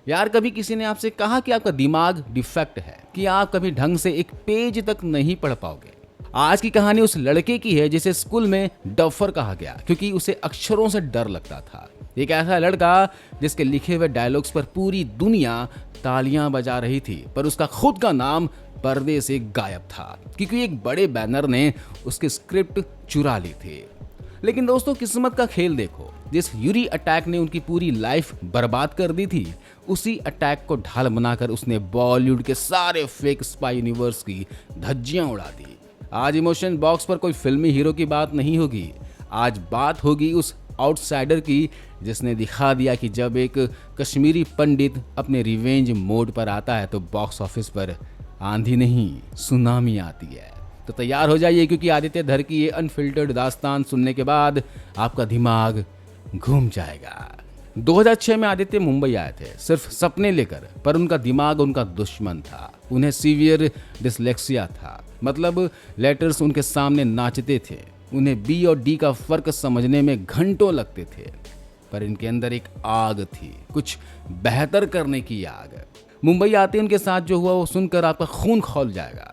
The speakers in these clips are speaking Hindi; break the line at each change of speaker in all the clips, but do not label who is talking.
यार कभी किसी ने आपसे कहा कि आपका दिमाग डिफेक्ट है, कि आप कभी ढंग से एक पेज तक नहीं पढ़ पाओगे? आज की कहानी उस लड़के की है जिसे स्कूल में डफर कहा गया क्योंकि उसे अक्षरों से डर लगता था। एक ऐसा लड़का जिसके लिखे हुए डायलॉग्स पर पूरी दुनिया तालियां बजा रही थी, पर उसका खुद का नाम पर्दे से गायब था क्योंकि एक बड़े बैनर ने उसकी स्क्रिप्ट चुरा ली थी। लेकिन दोस्तों, किस्मत का खेल देखो, जिस यूरी अटैक ने उनकी पूरी लाइफ बर्बाद कर दी थी, उसी अटैक को ढाल बनाकर उसने बॉलीवुड के सारे फेक स्पाई यूनिवर्स की धज्जियां उड़ा दी। आज इमोशन बॉक्स पर कोई फिल्मी हीरो की बात नहीं होगी, आज बात होगी उस आउटसाइडर की जिसने दिखा दिया कि जब एक कश्मीरी पंडित अपने रिवेंज मोड पर आता है तो बॉक्स ऑफिस पर आंधी नहीं सुनामी आती है। तो तैयार हो जाइए क्योंकि आदित्य धर की ये अनफिल्टर्ड दास्तान सुनने के बाद आपका दिमाग घूम जाएगा। 2006 में आदित्य मुंबई आए थे सिर्फ सपने लेकर, पर उनका दिमाग उनका दुश्मन था। उन्हें सीवियर डिसलेक्सिया था, मतलब लेटर्स उनके सामने नाचते थे। उन्हें बी और डी का फर्क समझने में घंटों लगते थे, पर इनके अंदर एक आग थी, कुछ बेहतर करने की आग। मुंबई आते उनके साथ जो हुआ वो सुनकर आपका खून खौल जाएगा।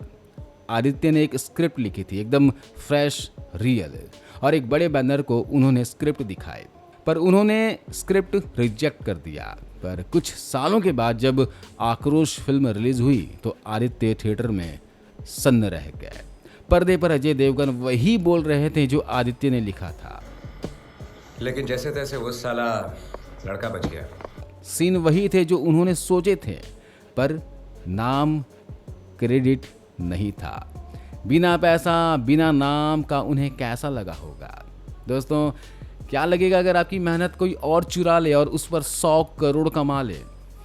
आदित्य ने एक स्क्रिप्ट लिखी थी, एकदम फ्रेश, रियल, और एक बड़े बैनर को उन्होंने स्क्रिप्ट दिखाई, पर उन्होंने स्क्रिप्ट रिजेक्ट कर दिया। पर कुछ सालों के बाद जब आक्रोश फिल्म रिलीज हुई तो आदित्य थिएटर में सन्न रह गए। पर्दे पर अजय देवगन वही बोल रहे थे जो आदित्य ने लिखा था,
लेकिन जैसे तैसे वो साला लड़का बच गया।
सीन वही थे जो उन्होंने सोचे थे, पर नाम क्रेडिट नहीं था। बिना पैसा, बिना नाम का उन्हें कैसा लगा होगा? दोस्तों, क्या लगेगा अगर आपकी मेहनत कोई और चुरा ले और उस पर 100 करोड़ कमा ले?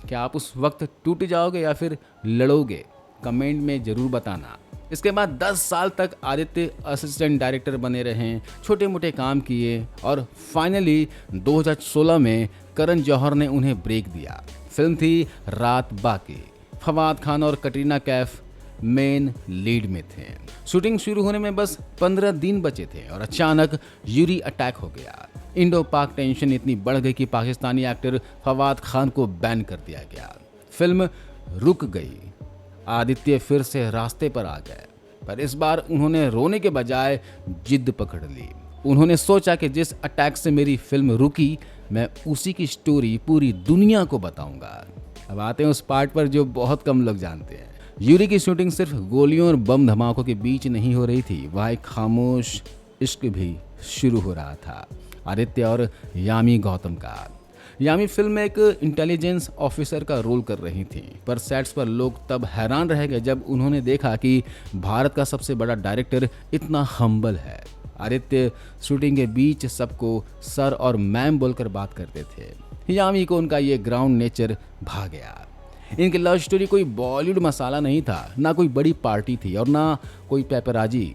क्या आप उस वक्त टूट जाओगे या फिर लड़ोगे? कमेंट में जरूर बताना। इसके बाद 10 साल तक आदित्य असिस्टेंट डायरेक्टर बने रहे, छोटे मोटे काम किए और फाइनली 2016 में करण जौहर ने उन्हें ब्रेक दिया। फिल्म थी रात बाकी। फवाद खान और कटरीना कैफ मेन लीड में थे। शूटिंग शुरू होने में बस 15 दिन बचे थे और अचानक यूरी अटैक हो गया। इंडो पाक टेंशन इतनी बढ़ गई कि पाकिस्तानी एक्टर फवाद खान को बैन कर दिया गया। फिल्म रुक गई। आदित्य फिर से रास्ते पर आ गए, पर इस बार उन्होंने रोने के बजाय जिद पकड़ ली। उन्होंने सोचा कि जिस अटैक से मेरी फिल्म रुकी, मैं उसी की स्टोरी पूरी दुनिया को बताऊंगा। अब आते हैं उस पार्ट पर जो बहुत कम लोग जानते हैं। यूरी की शूटिंग सिर्फ गोलियों और बम धमाकों के बीच नहीं हो रही थी, वहाँ एक खामोश इश्क भी शुरू हो रहा था, आदित्य और यामी गौतम का। यामी फिल्म में एक इंटेलिजेंस ऑफिसर का रोल कर रही थी, पर सेट्स पर लोग तब हैरान रह गए जब उन्होंने देखा कि भारत का सबसे बड़ा डायरेक्टर इतना हम्बल है। आदित्य शूटिंग के बीच सबको सर और मैम बोलकर बात करते थे। यामी को उनका ये ग्राउंड नेचर भा गया। इनकी लव स्टोरी कोई बॉलीवुड मसाला नहीं था, ना कोई बड़ी पार्टी थी और ना कोई पेपराजी।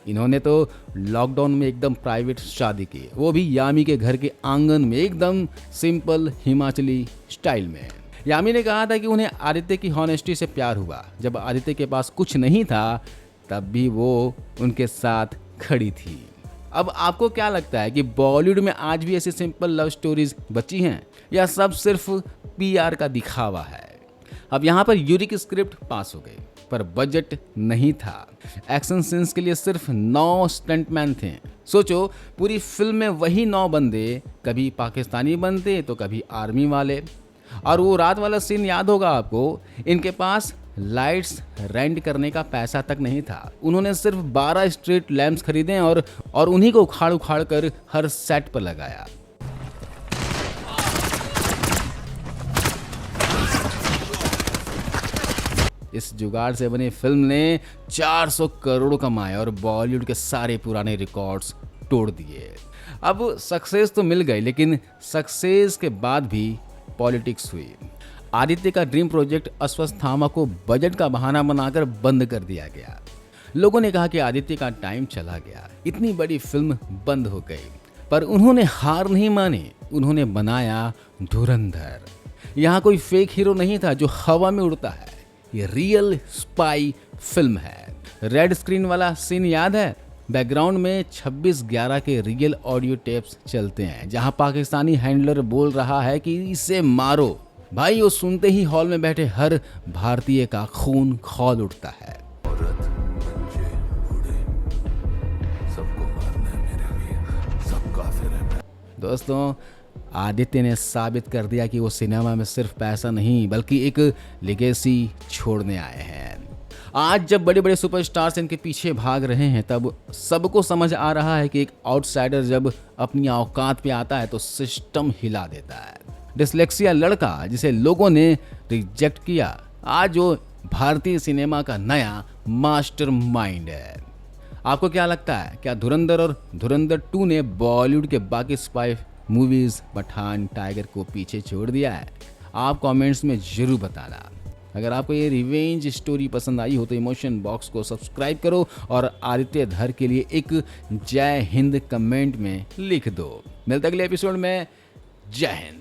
इन्होंने तो लॉकडाउन में एकदम प्राइवेट शादी की, वो भी यामी के घर के आंगन में, एकदम सिंपल हिमाचली स्टाइल में। यामी ने कहा था कि उन्हें आदित्य की हॉनेस्टी से प्यार हुआ। जब आदित्य के पास कुछ नहीं था तब भी वो उनके साथ खड़ी थी। अब आपको क्या लगता है कि बॉलीवुड में आज भी ऐसी सिंपल लव स्टोरीज बची हैं या सब सिर्फ पीआर का दिखावा है? अब यहाँ पर यूरी की स्क्रिप्ट पास हो गई, पर बजट नहीं था। एक्शन सीन्स के लिए सिर्फ 9 स्टंटमैन थे। सोचो, पूरी फिल्म में वही 9 बंदे, कभी पाकिस्तानी बनते तो कभी आर्मी वाले। और वो रात वाला सीन याद होगा आपको, इनके पास लाइट्स रेंट करने का पैसा तक नहीं था। उन्होंने सिर्फ 12 स्ट्रीट लैंप्स खरीदे और उन्हीं को उखाड़ उखाड़ कर हर सेट पर लगाया। इस जुगाड़ से बनी फिल्म ने 400 करोड़ कमाए और बॉलीवुड के सारे पुराने रिकॉर्ड्स तोड़ दिए। अब सक्सेस तो मिल गई, लेकिन सक्सेस के बाद भी पॉलिटिक्स हुई। आदित्य का ड्रीम प्रोजेक्ट अश्वत्थामा को बजट का बहाना बनाकर बंद कर दिया गया। लोगों ने कहा कि आदित्य का टाइम चला गया, इतनी बड़ी फिल्म बंद हो गई। पर उन्होंने हार नहीं मानी, उन्होंने बनाया धुरंधर। यहाँ कोई फेक हीरो नहीं था जो हवा में उड़ता है, ये रियल स्पाई फिल्म है। रेड स्क्रीन वाला सीन याद है? बैकग्राउंड में 26/11 के रियल ऑडियो टेप्स चलते हैं, जहां पाकिस्तानी हैंडलर बोल रहा है कि इसे मारो। भाई वो सुनते ही हॉल में बैठे हर भारतीय का खून खौल उठता है।
औरत, बच्चे, बूढ़े, सबको मारना है मेरे लिए, सब काफिर है।
दोस्तों, आदित्य ने साबित कर दिया कि वो सिनेमा में सिर्फ पैसा नहीं बल्कि एक लेगेसी छोड़ने आए हैं। आज जब बड़े बड़े सुपरस्टार्स इनके पीछे भाग रहे हैं, तब सबको समझ आ रहा है कि एक आउटसाइडर जब अपनी औकात पे आता है तो सिस्टम हिला देता है। डिसलेक्सिया लड़का जिसे लोगों ने रिजेक्ट किया, आज वो भारतीय सिनेमा का नया मास्टरमाइंड है। आपको क्या लगता है, क्या धुरंधर और धुरंधर 2 ने बॉलीवुड के बाकी स्पाई मूवीज पठान, टाइगर को पीछे छोड़ दिया है? आप कमेंट्स में जरूर बताना। अगर आपको ये रिवेंज स्टोरी पसंद आई हो तो इमोशन बॉक्स को सब्सक्राइब करो और आदित्य धर के लिए एक जय हिंद कमेंट में लिख दो। मिलते अगले एपिसोड में। जय हिंद।